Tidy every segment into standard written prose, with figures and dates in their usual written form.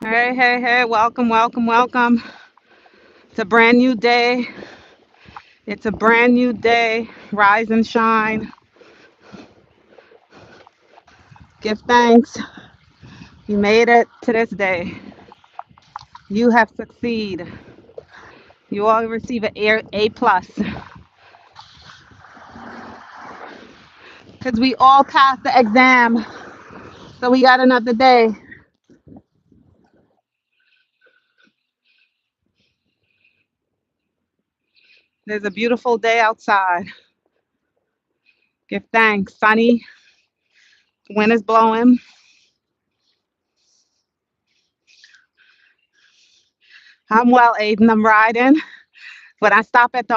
Hey, hey, hey, welcome, welcome, welcome. It's a brand new day. It's a brand new day. Rise and shine. Give thanks. You made it to this day. You have succeeded. You all receive an A plus because we all passed the exam. So we got another day. There's a beautiful day outside. Give thanks. Sunny. Wind is blowing. I'm well, Aiden. I'm riding. When I stop at the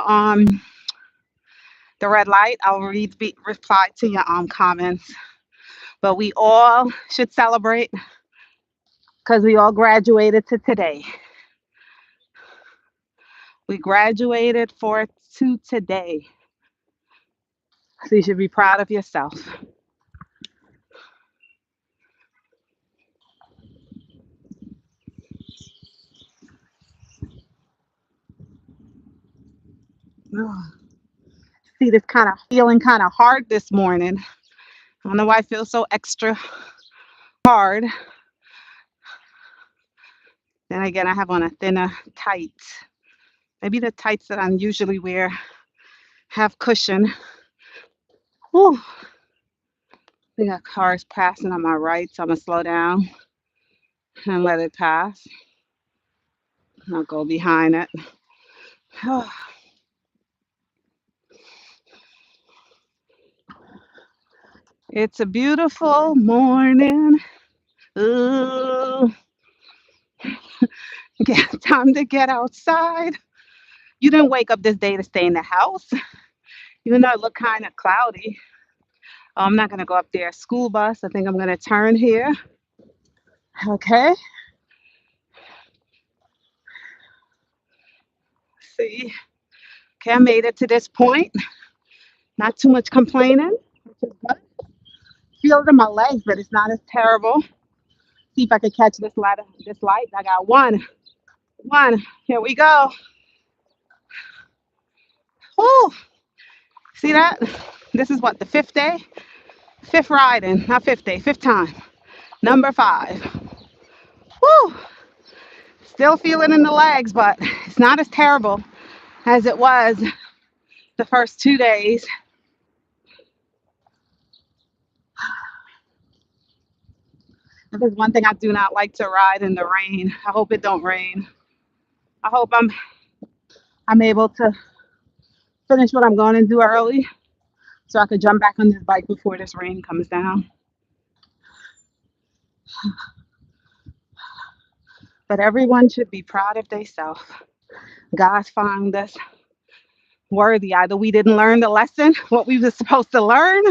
red light, I'll reply to your comments. But we all should celebrate because we all graduated to today. We graduated to today. So you should be proud of yourself. Ugh. See, this kind of feeling kind of hard this morning. I don't know why I feel so extra hard. Then again, I have on a thinner tights. Maybe the tights that I usually wear have cushion. Whew. I think a car is passing on my right, so I'm gonna slow down and let it pass. I'll go behind it. It's a beautiful morning. Ooh, time to get outside. You didn't wake up this day to stay in the house, even though it looked kind of cloudy. Oh, I'm not going to go up there. School bus. I think I'm going to turn here. Okay. See. Okay, I made it to this point. Not too much complaining, which is good. Feel it in my legs, but it's not as terrible. See if I can catch this light. This light. I got one. One. Here we go. Woo! See that? This is what, the fifth day? Fifth riding, not fifth day, fifth time. Number five. Woo! Still feeling in the legs, but it's not as terrible as it was the first 2 days. There's one thing I do not like to ride in the rain. I hope it don't rain. I hope I'm able to finish what I'm going to do early so I could jump back on this bike before this rain comes down. But everyone should be proud of themselves. God found us worthy. Either we didn't learn the lesson, what we were supposed to learn,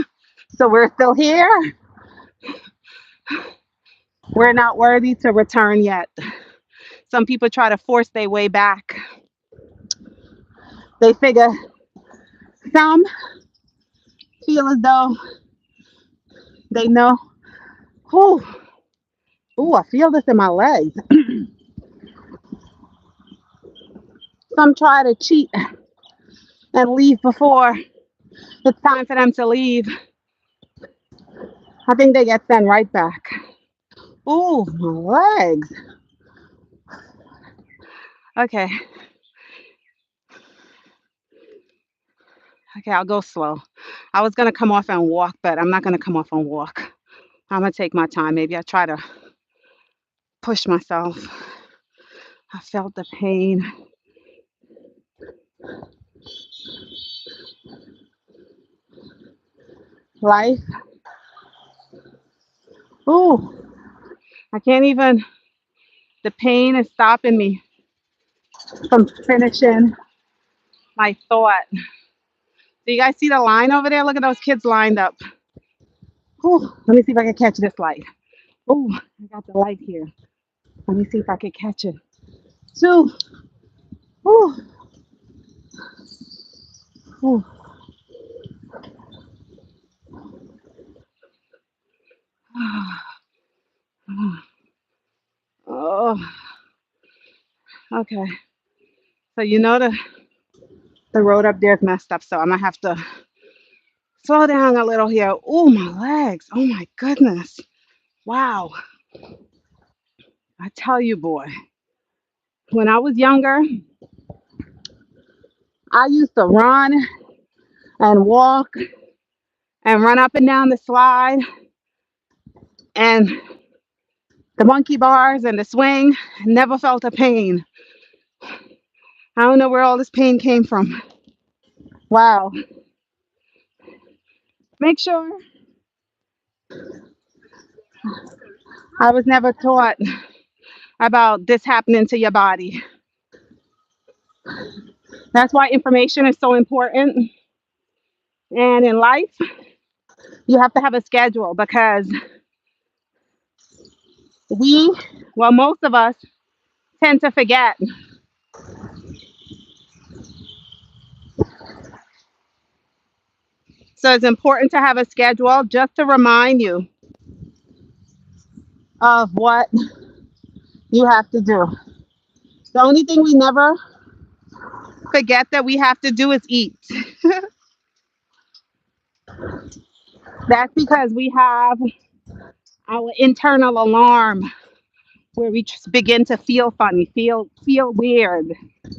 so we're still here. We're not worthy to return yet. Some people try to force their way back. They figure some feel as though they know. Ooh, ooh, I feel this in my legs. Some try to cheat and leave before it's time for them to leave. I think they get sent right back. Ooh, my legs. Okay, okay, I'll go slow. I was gonna come off and walk, but I'm not gonna come off and walk. I'm gonna take my time. Maybe I try to push myself. I felt the pain. Life. Ooh, I can't even. The pain is stopping me from finishing my thought. Do you guys see the line over there? Look at those kids lined up. Ooh, let me see if I can catch this light. Ooh, I got the light here. Let me see if I can catch it. Two. Ooh, ooh. Oh, Okay. So you know the road up there is messed up, so I'm gonna have to slow down a little here. Oh, my legs. Oh my goodness. Wow. I tell you, boy, when I was younger, I used to run and walk and run up and down the slide and the monkey bars and the swing. Never felt a pain. I don't know where all this pain came from. Wow. Make sure I was never taught about this happening to your body. That's why information is so important. And in life, you have to have a schedule because we, well, most of us tend to forget. So it's important to have a schedule just to remind you of what you have to do. The only thing we never forget that we have to do is eat. That's because we have our internal alarm where we just begin to feel funny, feel weird.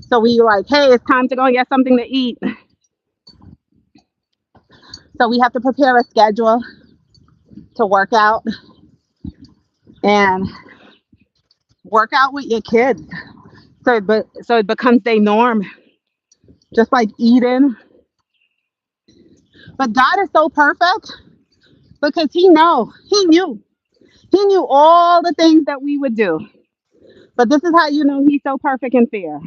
So we like, hey, it's time to go and get something to eat. So we have to prepare a schedule to work out and work out with your kids. So it becomes their norm, just like eating. But God is so perfect because he knew all the things that we would do. But this is how you know he's so perfect and fair.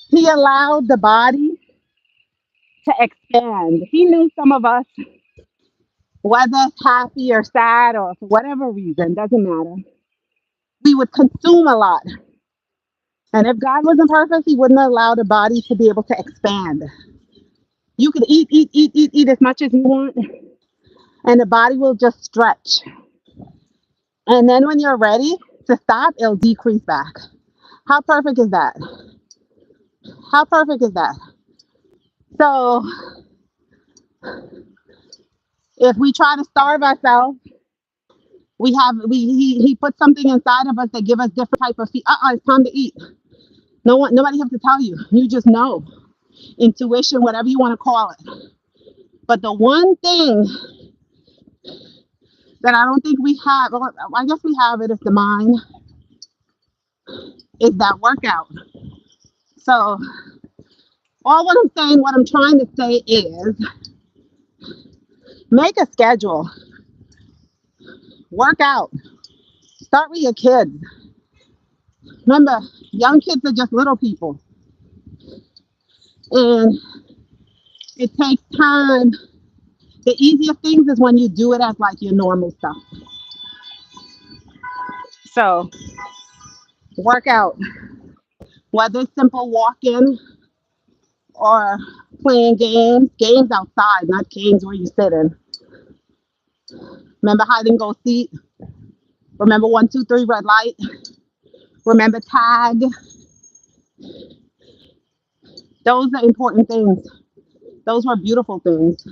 He allowed the body to expand. He knew some of us, whether happy or sad or for whatever reason, doesn't matter. We would consume a lot. And if God wasn't perfect, he wouldn't allow the body to be able to expand. You could eat as much as you want, and the body will just stretch. And then when you're ready to stop, it'll decrease back. How perfect is that? How perfect is that? So if we try to starve ourselves, he put something inside of us that give us different type of feed. It's time to eat. Nobody have to tell you. You just know. Intuition, whatever you want to call it. But the one thing that I don't think we have, well, I guess we have it, is the mind, is that workout. So all what I'm saying, what I'm trying to say is make a schedule, work out, start with your kids. Remember, young kids are just little people. And it takes time. The easiest things is when you do it as like your normal stuff. So work out, whether it's simple walking or playing games outside, not games where you sit in. Remember hide and go seek. Remember 1, 2, 3 red light. Remember tag. Those are important things. Those were beautiful things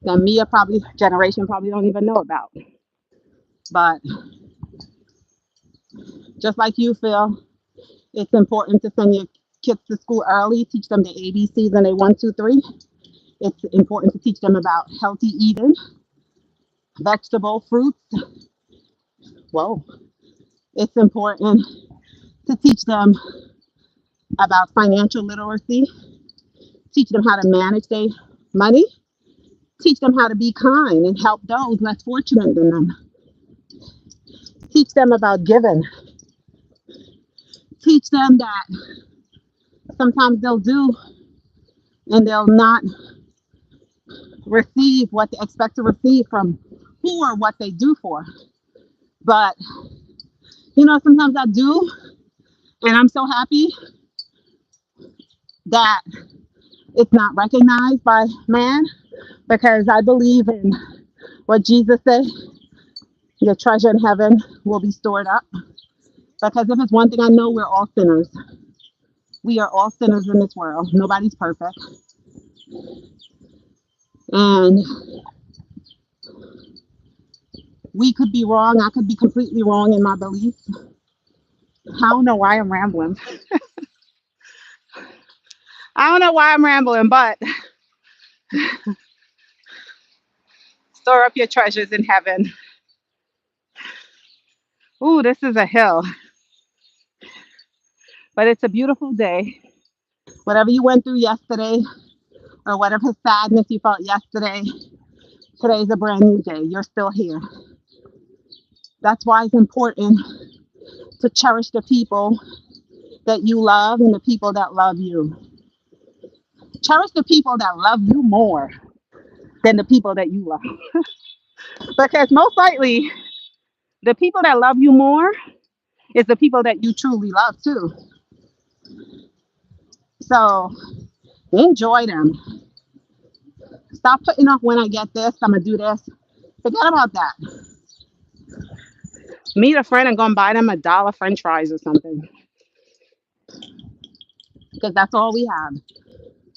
that Mia probably generation probably don't even know about. But just like you feel, it's important to send your kids to school early, teach them the ABCs and they 1, 2, 3. It's important to teach them about healthy eating, vegetable, fruits. Whoa. It's important to teach them about financial literacy, teach them how to manage their money, teach them how to be kind and help those less fortunate than them, teach them about giving, teach them that sometimes they'll do and they'll not receive what they expect to receive from who or what they do for. But, sometimes I do, and I'm so happy that it's not recognized by man because I believe in what Jesus said. Your treasure in heaven will be stored up. Because if it's one thing I know, we're all sinners. We are all sinners in this world. Nobody's perfect. And we could be wrong. I could be completely wrong in my beliefs. I don't know why I'm rambling. I don't know why I'm rambling, but store up your treasures in heaven. Ooh, this is a hill, but it's a beautiful day. Whatever you went through yesterday, or whatever sadness you felt yesterday, today's a brand new day. You're still here. That's why it's important to cherish the people that you love and the people that love you. Cherish the people that love you more than the people that you love. Because most likely, the people that love you more is the people that you truly love too. So enjoy them. Stop putting off when I get this, I'm going to do this. Forget about that. Meet a friend and go and buy them $1 French fries or something. Because that's all we have.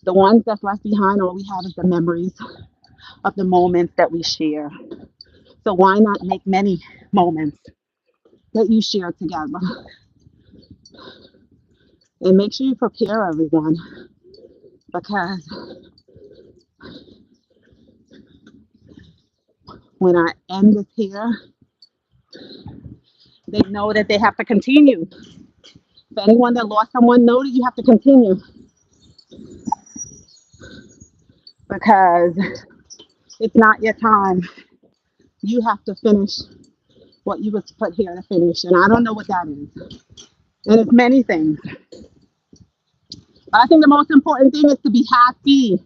The ones that's left behind, all we have is the memories of the moments that we share. So why not make many moments that you share together? And make sure you prepare everyone, because when our end is here, they know that they have to continue. For anyone that lost someone, know that you have to continue, because it's not your time. You have to finish what you was put here to finish. And I don't know what that is. And it's many things. But I think the most important thing is to be happy,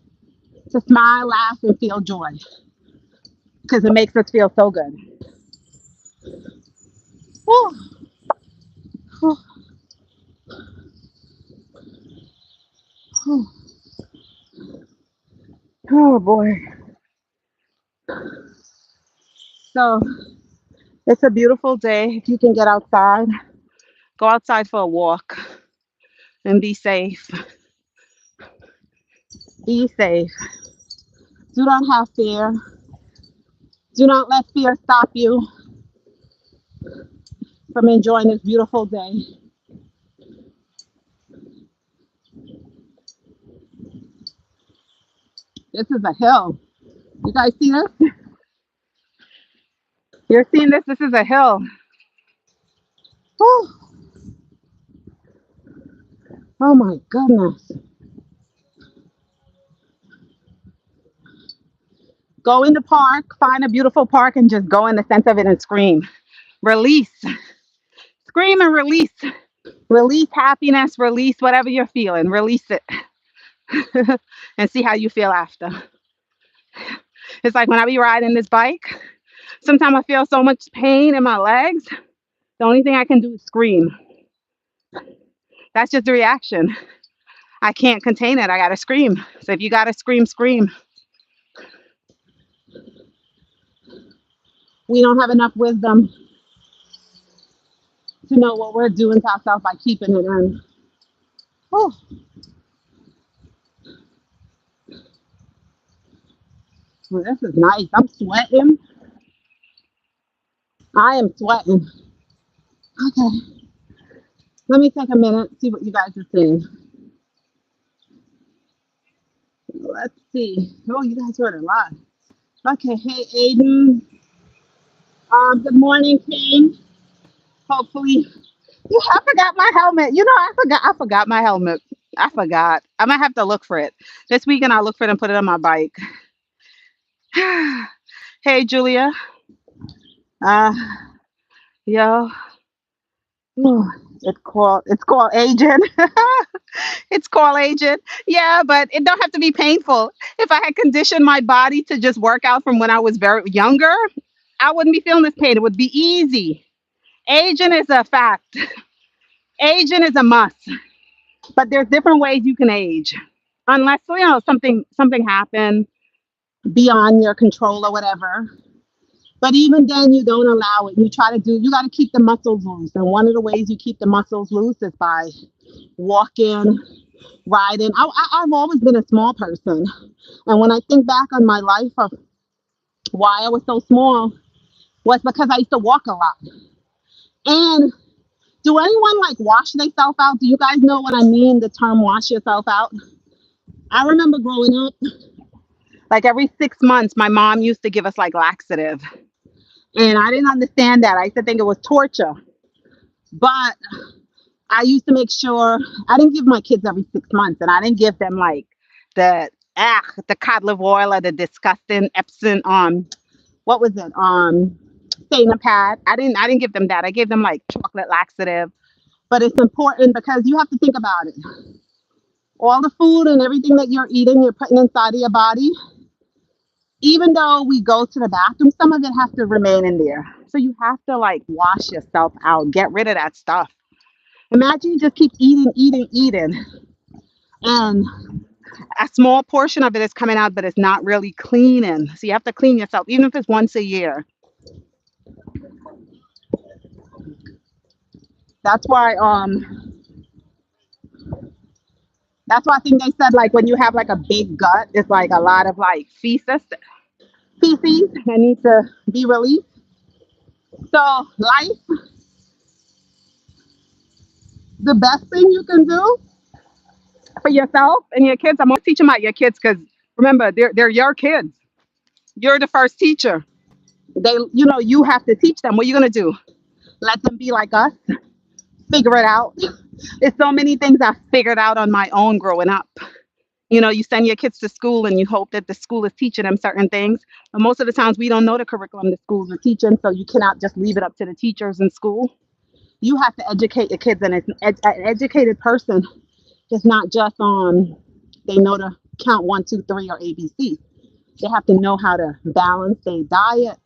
to smile, laugh, and feel joy. Because it makes us feel so good. Whew. Whew. Whew. Oh boy. So it's a beautiful day. If you can get outside, go outside for a walk and be safe. Be safe. Do not have fear. Do not let fear stop you from enjoying this beautiful day. This is a hill. You guys see this? You're seeing this? This is a hill. Whew. Oh my goodness. Go in the park, find a beautiful park, and just go in the sense of it and scream. Release. Scream and release. Release happiness, release whatever you're feeling. Release it. And see how you feel after. It's like when I be riding this bike, sometimes I feel so much pain in my legs. The only thing I can do is scream. That's just the reaction. I can't contain it. I got to scream. So if you got to scream, scream. We don't have enough wisdom to know what we're doing to ourselves by keeping it in. Oh, well, this is nice. I'm sweating. I am sweating. Okay, let me take a minute, see what you guys are saying. Let's see. Oh, you guys heard a lot. Okay, hey Aiden. Good morning, King. Hopefully, I forgot my helmet. You know, I forgot my helmet. I forgot. I might have to look for it this weekend. I'll look for it and put it on my bike. Hey, Julia. Uh, yo. Ooh, it's called agent. It's called agent. Yeah, but it don't have to be painful. If I had conditioned my body to just work out from when I was very younger, I wouldn't be feeling this pain. It would be easy. Aging is a fact. Aging is a must. But there's different ways you can age. Unless something happened beyond your control or whatever. But even then, you don't allow it. You got to keep the muscles loose. And one of the ways you keep the muscles loose is by walking, riding. I've always been a small person. And when I think back on my life of why I was so small, was because I used to walk a lot. And do anyone like wash themselves out? Do you guys know what I mean? The term wash yourself out? I remember growing up, like every 6 months, my mom used to give us like laxative. And I didn't understand that. I used to think it was torture. But I used to make sure I didn't give my kids every 6 months, and I didn't give them like the the cod liver oil or the disgusting Epsom what was it Staying pad. I didn't give them that. I gave them like chocolate laxative. But it's important because you have to think about it. All the food and everything that you're eating, you're putting inside of your body. Even though we go to the bathroom, some of it has to remain in there. So you have to like wash yourself out, get rid of that stuff. Imagine you just keep eating, eating, eating, and a small portion of it is coming out, but it's not really cleaning. So you have to clean yourself, even if it's once a year. That's why I think they said like when you have like a big gut, it's like a lot of like feces that need to be released. So life, the best thing you can do for yourself and your kids. I'm always teaching about your kids because remember they're your kids. You're the first teacher. You have to teach them. What are you gonna do? Let them be like us? Figure it out. There's so many things I figured out on my own growing up. You send your kids to school and you hope that the school is teaching them certain things. But most of the times we don't know the curriculum the schools are teaching, so you cannot just leave it up to the teachers in school. You have to educate your kids, and an educated person is not just they know to count 1, 2, 3 or ABC. They have to know how to balance their diet.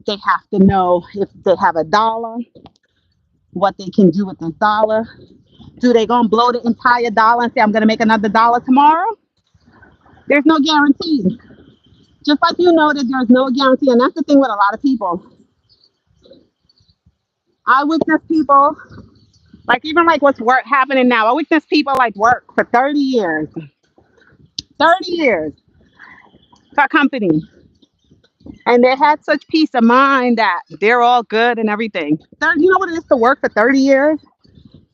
They have to know if they have a dollar, what they can do with this dollar. Do they gonna blow the entire dollar and say I'm gonna make another dollar tomorrow? There's no guarantee. Just like that there's no guarantee, and that's the thing with a lot of people. I witness people like even like what's work happening now. I witness people like work for 30 years, 30 years for a company, and they had such peace of mind that they're all good and everything. You know what it is to work for 30 years?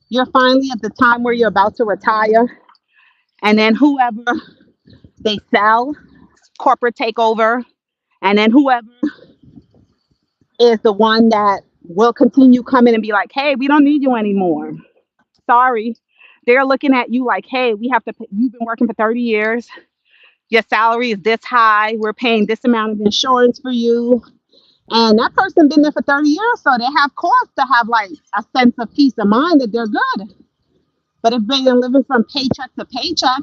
You're finally at the time where you're about to retire, and then whoever they sell, corporate takeover, and then whoever is the one that will continue coming and be like, hey, we don't need you anymore. Sorry. They're looking at you like, hey, we have to pay. You've been working for 30 years. Your salary is this high. We're paying this amount of insurance for you. And that person been there for 30 years, so they have cause to have like a sense of peace of mind that they're good. But if they're living from paycheck to paycheck,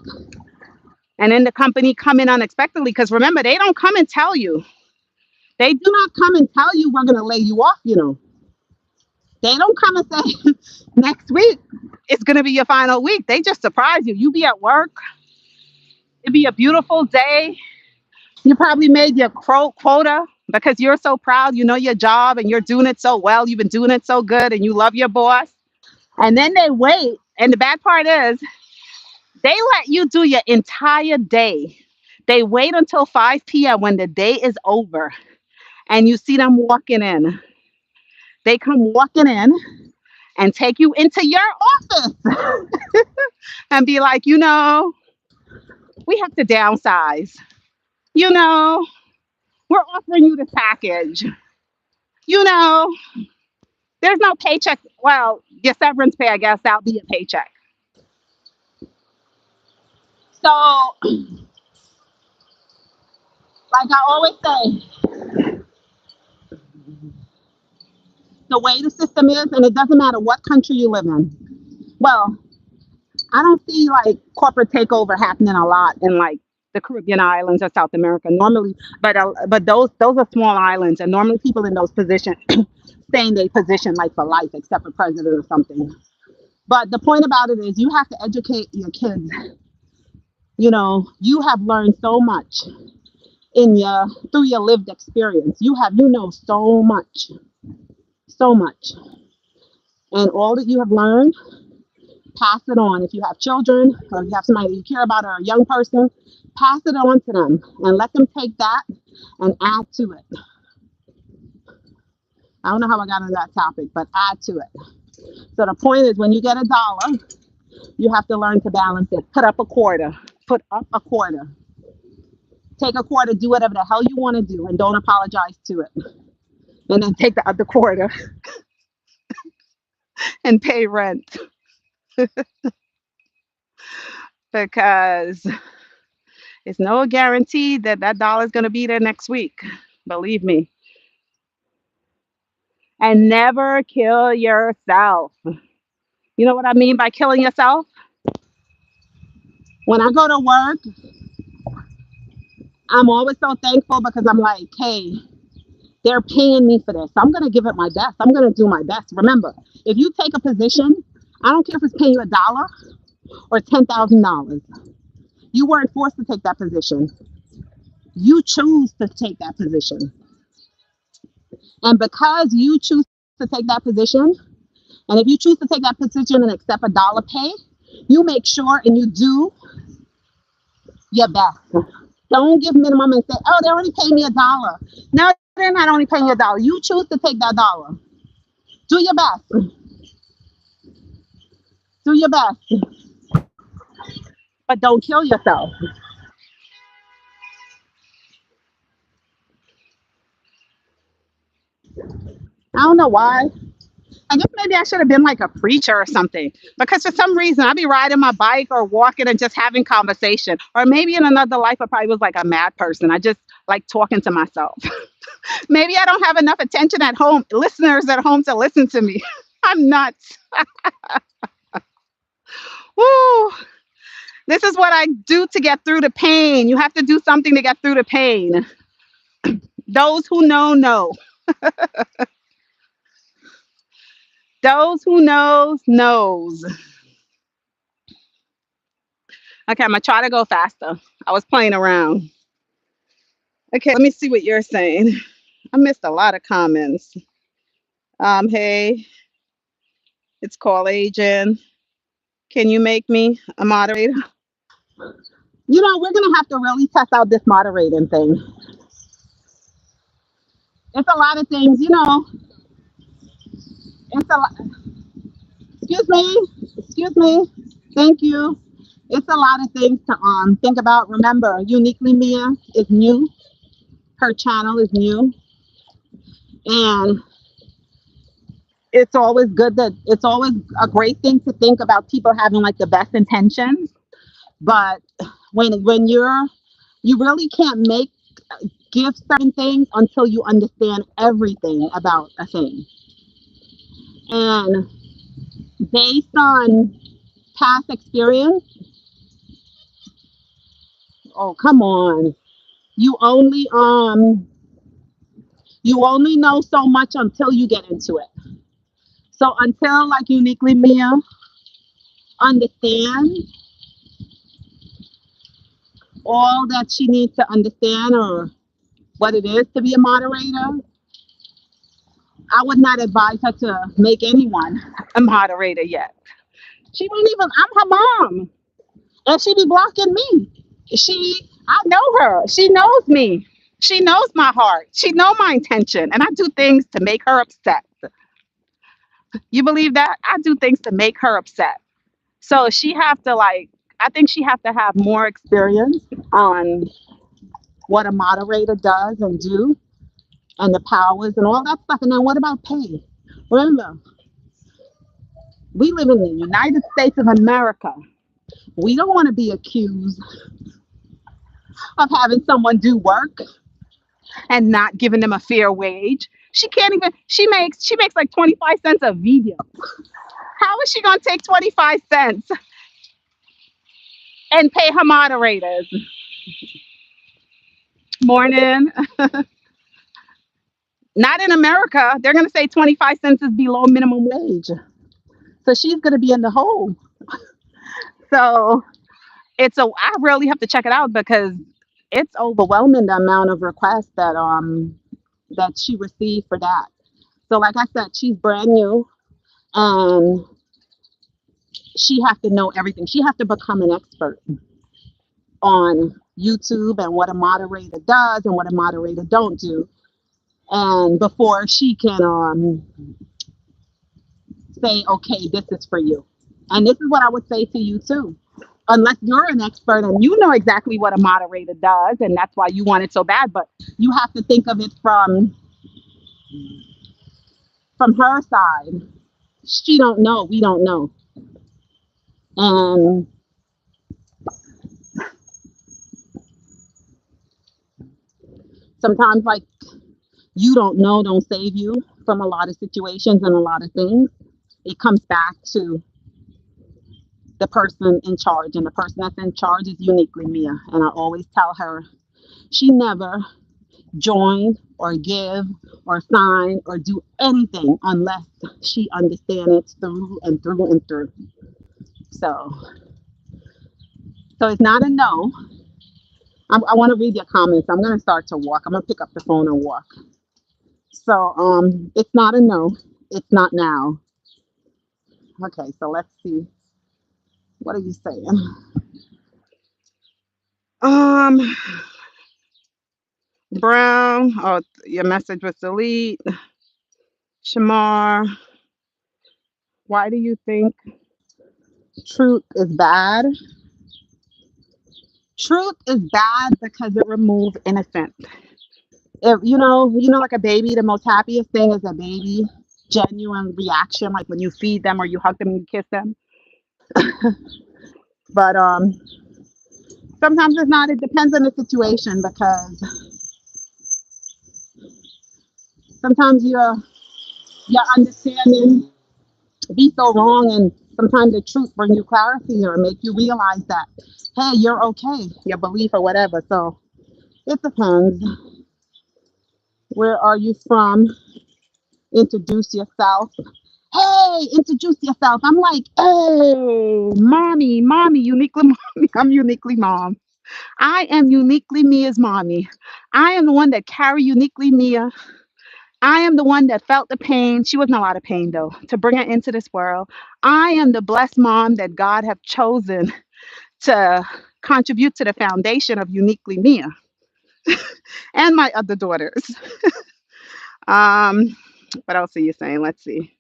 and then the company come in unexpectedly, because remember, they don't come and tell you. They do not come and tell you we're going to lay you off. They don't come and say next week it's going to be your final week. They just surprise you. You be at work. It'd be a beautiful day. You probably made your quota because you're so proud. You know your job and you're doing it so well. You've been doing it so good and you love your boss. And then they wait. And the bad part is they let you do your entire day. They wait until 5 p.m. when the day is over and you see them walking in. They come walking in and take you into your office and be like, we have to downsize. You know, we're offering you this package. You know, there's no paycheck. Well, your severance pay, I guess that'll be a paycheck. So, like I always say, the way the system is, and it doesn't matter what country you live in. Well, I don't see like corporate takeover happening a lot in like the Caribbean islands or South America normally, but those are small islands, and normally people in those positions stay in their position like for life, except for president or something. But the point about it is, you have to educate your kids. You have learned so much in your through your lived experience. You know so much, and all that you have learned, pass it on. If you have children or you have somebody that you care about or a young person, pass it on to them and let them take that and add to it. I don't know how I got on that topic, but add to it. So the point is, when you get a dollar, you have to learn to balance it. Put up a quarter. Put up a quarter. Take a quarter, do whatever the hell you want to do, and don't apologize to it. And then take the other quarter and pay rent, because it's no guarantee that that dollar is going to be there next week. Believe me. And never kill yourself. You know what I mean by killing yourself? When I go to work, I'm always so thankful because I'm like, hey, they're paying me for this. So I'm going to give it my best. I'm going to do my best. Remember, if you take a position, I don't care if it's paying you $1 or $10,000. You weren't forced to take that position. You choose to take that position. And because you choose to take that position, and if you choose to take that position and accept $1 pay, you make sure and you do your best. Don't give minimum and say, oh, they only pay me $1. No, they're not only paying you $1. You choose to take that dollar. Do your best. Do your best. But don't kill yourself. I don't know why. I guess maybe I should have been like a preacher or something. Because for some reason, I'd be riding my bike or walking and just having conversation. Or maybe in another life, I probably was like a mad person. I just like talking to myself. Maybe I don't have enough attention at home, listeners at home to listen to me. I'm nuts. Woo. This is what I do to get through the pain. You have to do something to get through the pain. Those who know. Those who knows. Okay, I'm gonna try to go faster. I was playing around. Okay, let me see what you're saying. I missed a lot of comments. Hey, it's call agent. Can you make me a moderator? We're gonna have to really test out this moderating thing. It's a lot of things, It's a lot. Excuse me. Excuse me. Thank you. It's a lot of things to think about. Remember, Uniquely Mia is new. Her channel is new, and it's always a great thing to think about people having like the best intentions, but when you really can't give certain things until you understand everything about a thing. And based on past experience, oh come on, you only know so much until you get into it. So until like Uniquely Mia understands all that she needs to understand or what it is to be a moderator, I would not advise her to make anyone a moderator yet. She won't even, I'm her mom. And she be blocking me. I know her. She knows me. She knows my heart. She know my intention. And I do things to make her upset. You believe that? I do things to make her upset. So she have to I think she have to have more experience on what a moderator does and do and the powers and all that stuff. And then what about pay? Remember, we live in the United States of America. We don't want to be accused of having someone do work and not giving them a fair wage. She can't even, she makes like 25 cents a video. How is she going to take 25 cents and pay her moderators? Morning. Not in America. They're going to say 25 cents is below minimum wage. So she's going to be in the hole. So I really have to check it out because it's overwhelming the amount of requests that she received for that. So like I said, she's brand new and she has to know everything. She has to become an expert on YouTube and what a moderator does and what a moderator don't do. And before she can say, okay, this is for you. And this is what I would say to you too. Unless you're an expert and you know exactly what a moderator does, and that's why you want it so bad, but you have to think of it from her side. She don't know, we don't know. And sometimes like you don't know don't save you from a lot of situations and a lot of things. It comes back to the person in charge, and the person that's in charge is uniquely Mia. And I always tell her she never join or give or sign or do anything unless she understands it through and through and through. So, so it's not a no. I want to read your comments. I'm going to start to walk. I'm going to pick up the phone and walk. So, it's not a no. It's not now. Okay, so let's see. What are you saying? Um, Brown. Oh, your message was delete. Shamar, why do you think truth is bad? Truth is bad because it removes innocence. If like a baby, the most happiest thing is a baby genuine reaction, like when you feed them or you hug them and you kiss them. But sometimes it's not. It depends on the situation because sometimes your understanding be so wrong, and sometimes the truth bring you clarity or make you realize that hey, you're okay, your belief or whatever. So it depends. Where are you from? Introduce yourself. Hey, introduce yourself. I'm like, oh, mommy, uniquely mommy. I'm uniquely mom. I am uniquely Mia's mommy. I am the one that carry uniquely Mia. I am the one that felt the pain. She was in a lot of pain though, to bring her into this world. I am the blessed mom that God have chosen to contribute to the foundation of uniquely Mia and my other daughters. Um, what else are you saying? Let's see.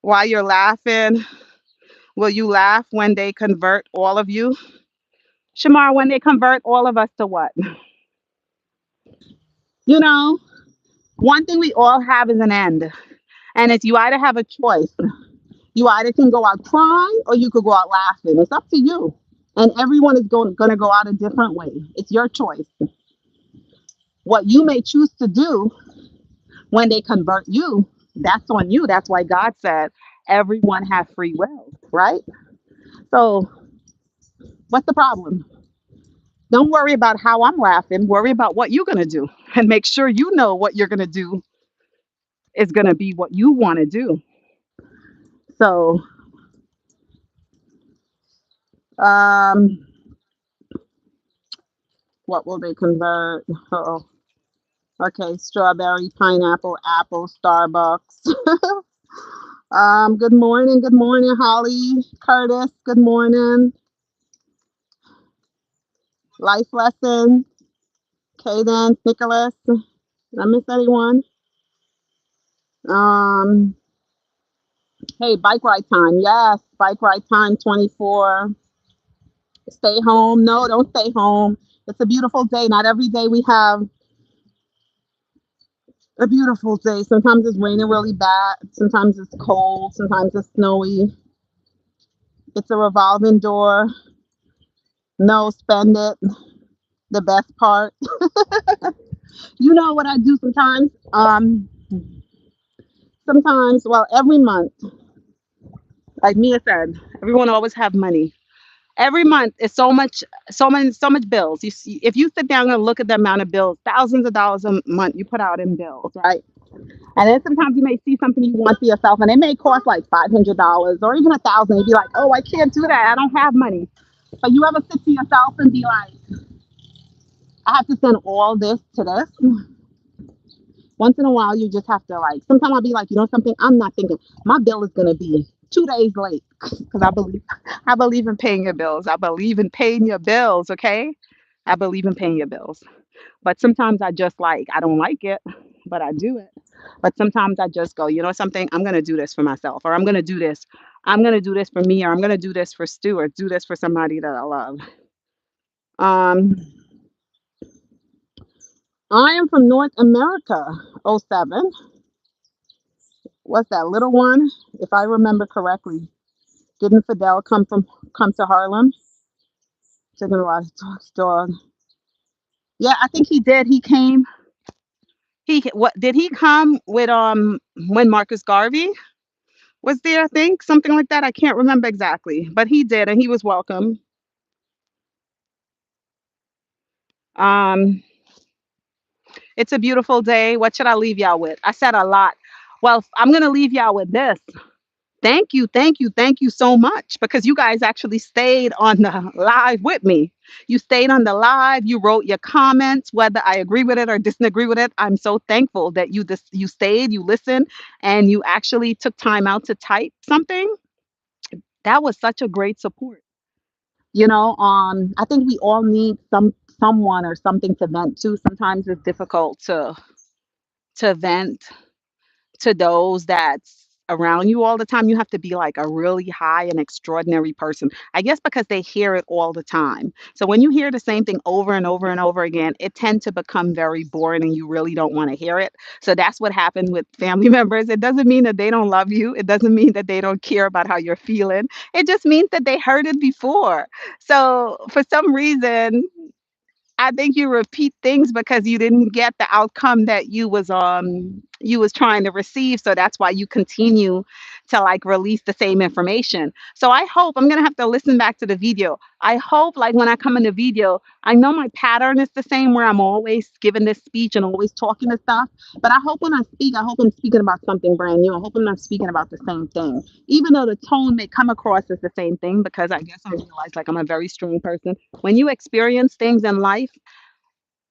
While you're laughing, will you laugh when they convert all of you? Shamar, when they convert all of us to what? You know, one thing we all have is an end. And it's you either have a choice. You either can go out crying or you could go out laughing. It's up to you. And everyone is going to go out a different way. It's your choice. What you may choose to do when they convert you, that's on you. That's why God said everyone has free will, right? So what's the problem? Don't worry about how I'm laughing. Worry about what you're going to do and make sure you know what you're going to do is going to be what you want to do. So, um, what will they convert? Oh, okay. Strawberry, pineapple, apple, Starbucks. Good morning, Holly, Curtis. Good morning. Life lesson, Cadence, Nicholas. Did I miss anyone? Um, hey, bike ride time. Yes, bike ride time 24. Stay home. No, don't stay home. It's a beautiful day. Not every day we have a beautiful day. Sometimes it's raining really bad. Sometimes it's cold. Sometimes it's snowy. It's a revolving door. No, spend it. The best part. You know what I do sometimes? Sometimes, well, every month, like Mia said, everyone always have money. Every month is so much bills. You see, if you sit down and look at the amount of bills, thousands of dollars a month you put out in bills, right? And then sometimes you may see something you want for yourself, and it may cost like $500 or even 1,000. You'd be like, "Oh, I can't do that. I don't have money." But you ever sit to yourself and be like, I have to send all this to this? Once in a while, you just have to like. Sometimes I'll be like, you know something? I'm not thinking my bill is gonna be 2 days late because I believe in paying your bills. I believe in paying your bills. Okay, I believe in paying your bills. But sometimes I just like I don't like it, but I do it. But sometimes I just go, you know something? I'm gonna do this for myself, or I'm gonna do this. I'm gonna do this for me, or I'm gonna do this for Stu, or do this for somebody that I love. Um, I am from North America. Oh 07. What's that little one? If I remember correctly, didn't Fidel come to Harlem? Taking a lot of dog. Yeah, I think he did. He came. He what did he come with when Marcus Garvey was there? I think something like that. I can't remember exactly, but he did, and he was welcome. Um, it's a beautiful day. What should I leave y'all with? I said a lot. Well, I'm gonna leave y'all with this. Thank you, thank you, thank you so much because you guys actually stayed on the live with me. You stayed on the live. You wrote your comments, whether I agree with it or disagree with it. I'm so thankful that you stayed, you listened, and you actually took time out to type something. That was such a great support. I think we all need someone or something to vent to. Sometimes it's difficult to vent to those that's around you all the time. You have to be like a really high and extraordinary person. I guess because they hear it all the time. So when you hear the same thing over and over and over again, it tends to become very boring and you really don't want to hear it. So that's what happened with family members. It doesn't mean that they don't love you. It doesn't mean that they don't care about how you're feeling. It just means that they heard it before. So for some reason, I think you repeat things because you didn't get the outcome that you was trying to receive. So that's why you continue to like release the same information. So I hope I'm gonna have to listen back to the video. I hope like when I come in the video, I know my pattern is the same where I'm always giving this speech and always talking and stuff. But I hope when I speak, I hope I'm speaking about something brand new. I hope I'm not speaking about the same thing. Even though the tone may come across as the same thing, because I guess I realize like I'm a very strong person. When you experience things in life,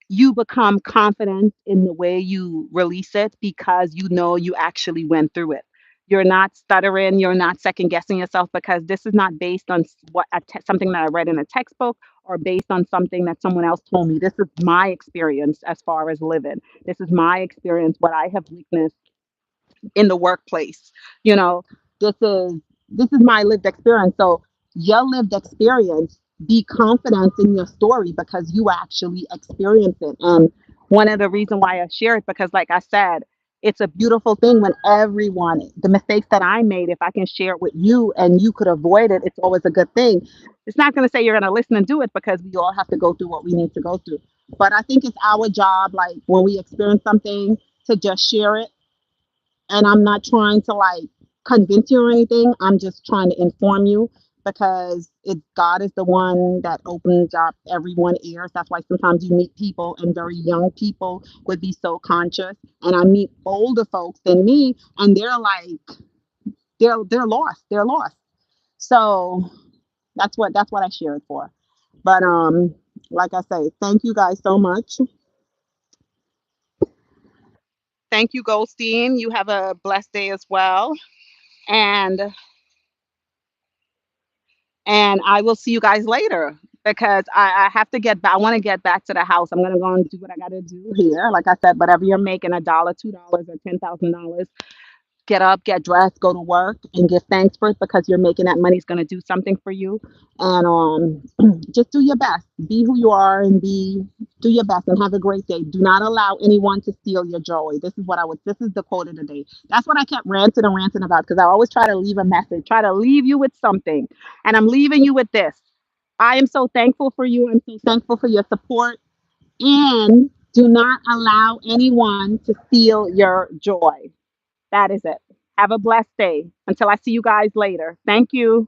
you become confident in the way you release it because you know you actually went through it. You're not stuttering, you're not second guessing yourself because this is not based on something that I read in a textbook or based on something that someone else told me. This is my experience as far as living. This is my experience, what I have witnessed in the workplace. You know, this is this is my lived experience. So your lived experience, be confident in your story because you actually experience it. And one of the reasons why I share it because like I said, it's a beautiful thing when everyone, the mistakes that I made, if I can share it with you and you could avoid it, it's always a good thing. It's not going to say you're going to listen and do it because we all have to go through what we need to go through. But I think it's our job, like when we experience something, to just share it, and I'm not trying to like convince you or anything. I'm just trying to inform you because God is the one that opens up everyone's ears. That's why sometimes you meet people and very young people would be so conscious. And I meet older folks than me and they're like they're lost. They're lost. So that's what I share it for. But like I say, thank you guys so much. Thank you, Goldstein. You have a blessed day as well. And I will see you guys later because I have to get back. I want to get back to the house. I'm gonna go and do what I gotta do here. Like I said, whatever you're making, $1, $2, or $10,000, get up, get dressed, go to work, and give thanks for it because you're making that money is gonna do something for you. And just do your best. Be who you are and do your best and have a great day. Do not allow anyone to steal your joy. This is the quote of the day. That's what I kept ranting and ranting about because I always try to leave a message, try to leave you with something. And I'm leaving you with this. I am so thankful for you. I'm so thankful for your support. And do not allow anyone to steal your joy. That is it. Have a blessed day. Until I see you guys later. Thank you.